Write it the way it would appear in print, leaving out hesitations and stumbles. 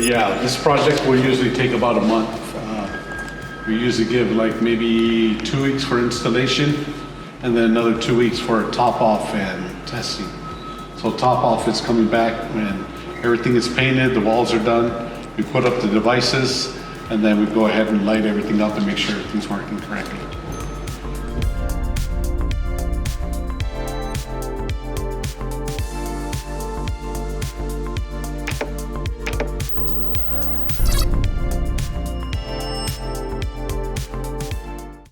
But yeah, this project will usually take about a month. We usually give like maybe 2 weeks for installation and then another 2 weeks for top off and testing. So top off is coming back when everything is painted, the walls are done, we put up the devices, and then we go ahead and light everything up and make sure everything's working correctly.